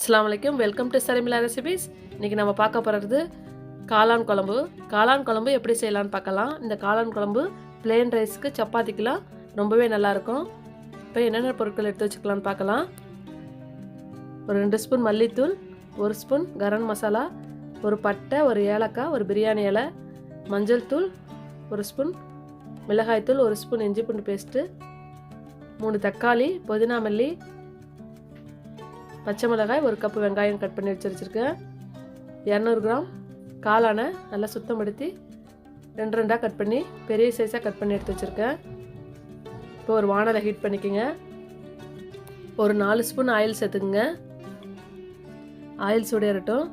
அஸ்ஸலாமு அலைக்கும். Welcome to Sharmila recipes. இன்றைக்கி நம்ம பார்க்க போகிறது காளான் குழம்பு. காளான் குழம்பு எப்படி செய்யலான்னு பார்க்கலாம். இந்த காளான் குழம்பு பிளெயின் ரைஸ்க்கு சப்பாத்திக்கெலாம் ரொம்பவே நல்லாயிருக்கும். இப்போ என்னென்ன பொருட்கள் எடுத்து வச்சுக்கலான்னு பார்க்கலாம். ஒரு 2 ஸ்பூன் மல்லித்தூள், 1 ஸ்பூன் கரம் மசாலா, ஒரு பட்டை, ஒரு ஏலக்காய், ஒரு பிரியாணி இலை, மஞ்சள் தூள், 1 ஸ்பூன் மிளகாய்த்தூள், 1 ஸ்பூன் இஞ்சி பூண்டு பேஸ்ட்டு, 3 தக்காளி, புதினா மல்லி, பச்சை மிளகாய், 1 கப்பு வெங்காயம் கட் பண்ணி வச்சுருக்கேன். 200 கிராம் காளானை நல்லா சுத்தப்படுத்தி 2 கட் பண்ணி பெரிய சைஸாக கட் பண்ணி எடுத்து வச்சுருக்கேன். இப்போ ஒரு வானலை ஹீட் பண்ணிக்கோங்க. ஒரு 4 ஸ்பூன் ஆயில் சேர்த்துக்குங்க. ஆயில் சூடேறட்டும்.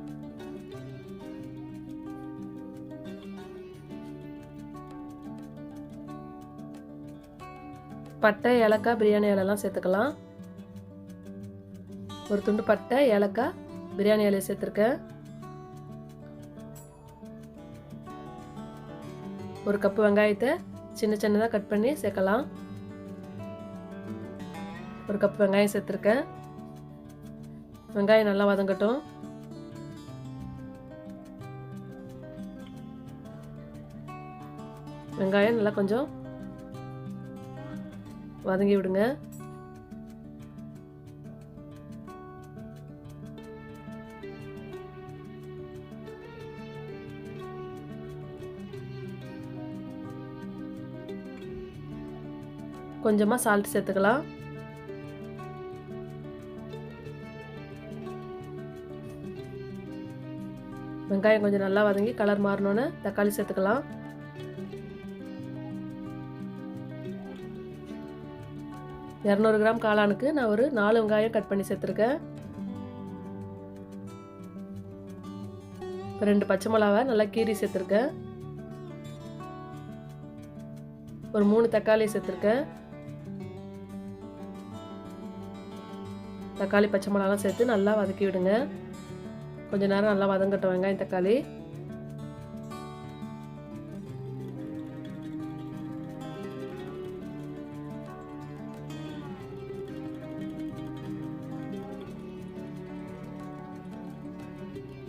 பட்டை, ஏலக்காய், பிரியாணி இலைலாம் சேர்த்துக்கலாம். ஒரு துண்டு பட்டை, ஏலக்காய், பிரியாணி இலையை சேர்த்துருக்கேன். 1 கப்பு வெங்காயத்தை சின்ன சின்னதாக கட் பண்ணி சேர்க்கலாம். 1 கப்பு வெங்காயம் சேர்த்துருக்கேன். வெங்காயம் நல்லா வதங்கட்டும். வெங்காயம் நல்லா கொஞ்சம் வதங்கி விடுங்க. கொஞ்சமாக சால்ட் சேர்த்துக்கலாம். வெங்காயம் கொஞ்சம் நல்லா வதங்கி கலர் மாறினோன்னு தக்காளி சேர்த்துக்கலாம். இரநூறு கிராம் காளானுக்கு நான் ஒரு 4 வெங்காயம் கட் பண்ணி சேர்த்துருக்கேன். இப்போ 2 பச்சை மிளகாவை நல்லா கீரி சேர்த்துருக்கேன். ஒரு 3 தக்காளி சேர்த்துருக்கேன். தக்காளி பச்சை மிளகாலாம் சேர்த்து நல்லா வதக்கி விடுங்க. கொஞ்சம் நேரம் நல்லா வதங்கட்டும் வெங்காயம் தக்காளி.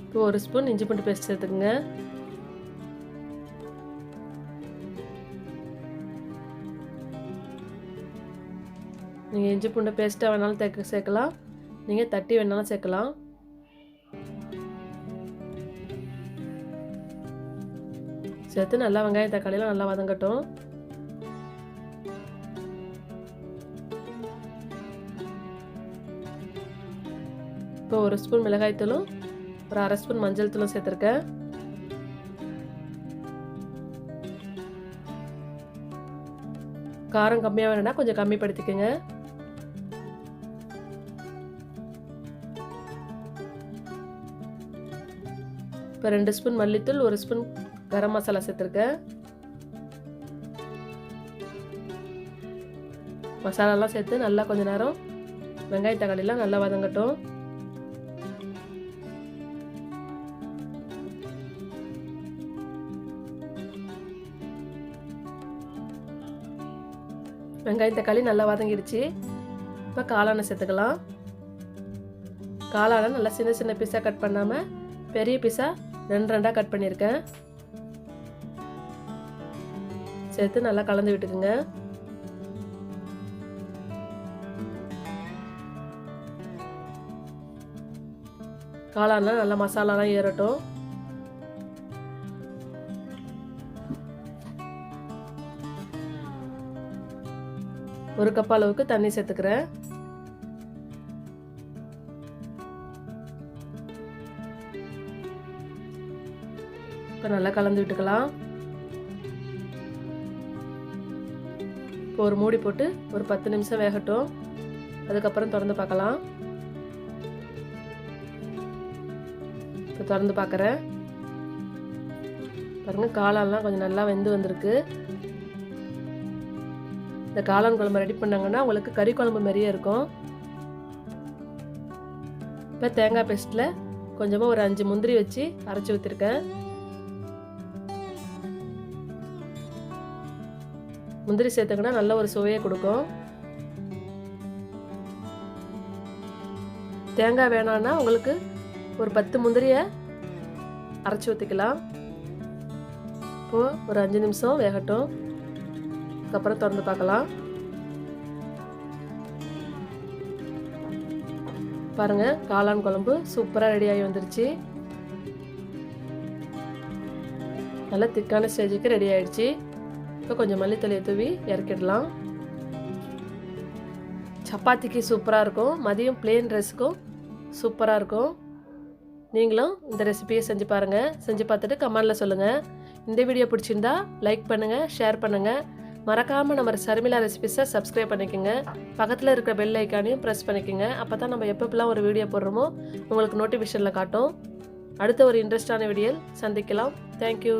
இப்போ 1 ஸ்பூன் இஞ்சி பூண்டு பேஸ்ட் சேர்த்துக்குங்க. நீங்கள் இஞ்சி பூண்டு பேஸ்ட்டாக வேணாலும் சேர்க்கலாம். நீங்கள் தட்டி வேணாலும் சேர்க்கலாம். சேர்த்து நல்லா வெங்காயம் தக்காளியெலாம் நல்லா வதங்கட்டும். இப்போ 1 ஸ்பூன் மிளகாய்த்தூளும் ஒரு 1/2 ஸ்பூன் மஞ்சள் தூளும் சேர்த்துருக்கேன். காரம் கம்மியாக வேணும்னா கொஞ்சம் கம்மிப்படுத்திக்கோங்க. இப்போ 2 ஸ்பூன் மல்லித்தூள், 1 ஸ்பூன் கரம் மசாலா சேர்த்துருக்கேன். மசாலாலாம் சேர்த்து நல்லா கொஞ்ச நேரம் வெங்காய தக்காளிலாம் நல்லா வதங்கட்டும். வெங்காயம் தக்காளி நல்லா வதங்கிடுச்சு. இப்போ காளானை சேர்த்துக்கலாம். காளானை நல்லா சின்ன சின்ன பீஸாக கட் பண்ணாமல் பெரிய பீஸாக 2 கட் பண்ணியிருக்கேன். சேர்த்து நல்லா கலந்து விட்டுக்குங்க. காளான்லாம் நல்லா மசாலாலாம் ஏறட்டும். ஒரு கப் அளவுக்கு தண்ணி சேர்த்துக்கிறேன். இப்போ நல்லா கலந்து விட்டுக்கலாம். இப்போ ஒரு மூடி போட்டு ஒரு 10 நிமிஷம் வேகட்டும். அதுக்கப்புறம் திறந்து பார்க்கலாம். இப்போ திறந்து பார்க்குறேன். பாருங்கள், காளான்லாம் கொஞ்சம் நல்லா வெந்து வந்திருக்கு. இந்த காளான் குழம்பு ரெடி பண்ணாங்கன்னா உங்களுக்கு கறி குழம்பு மாதிரியே இருக்கும். இப்போ தேங்காய் பேஸ்ட்டில் கொஞ்சமாக ஒரு 5 முந்திரி வச்சு அரைச்சி ஊற்றிருக்கேன். முந்திரி சேர்த்துக்கினா நல்ல ஒரு சுவையை கொடுக்கும். தேங்காய் வேணான்னா உங்களுக்கு ஒரு 10 முந்திரியை அரைச்சி ஊற்றிக்கலாம். இப்போது ஒரு 5 நிமிஷம் வேகட்டும். அதுக்கப்புறம் திறந்து பார்க்கலாம். பாருங்கள், காளான் குழம்பு சூப்பராக ரெடி ஆகி வந்துருச்சு. நல்லா திக்கான ஸ்டேஜுக்கு ரெடி ஆகிடுச்சு. இப்போ கொஞ்சம் மல்லித்தலையை தூவி இறக்கிடலாம். சப்பாத்திக்கு சூப்பராக இருக்கும். மதியம் பிளேன் ரைஸுக்கும் சூப்பராக இருக்கும். நீங்களும் இந்த ரெசிபியை செஞ்சு பாருங்கள். செஞ்சு பார்த்துட்டு கமெண்டில் சொல்லுங்கள். இந்த வீடியோ பிடிச்சிருந்தா லைக் பண்ணுங்கள், ஷேர் பண்ணுங்கள். மறக்காமல் நம்ம சர்மிளா ரெசிபிஸை சப்ஸ்கிரைப் பண்ணிக்கோங்க. பக்கத்தில் இருக்கிற பெல் ஐக்கானையும் ப்ரெஸ் பண்ணிக்கோங்க. அப்போ தான் நம்ம எப்பப்பெல்லாம் ஒரு வீடியோ போடுறோமோ உங்களுக்கு நோட்டிஃபிகேஷனில் காட்டும். அடுத்த ஒரு இன்ட்ரெஸ்டான வீடியோவில் சந்திக்கலாம். தேங்க்யூ.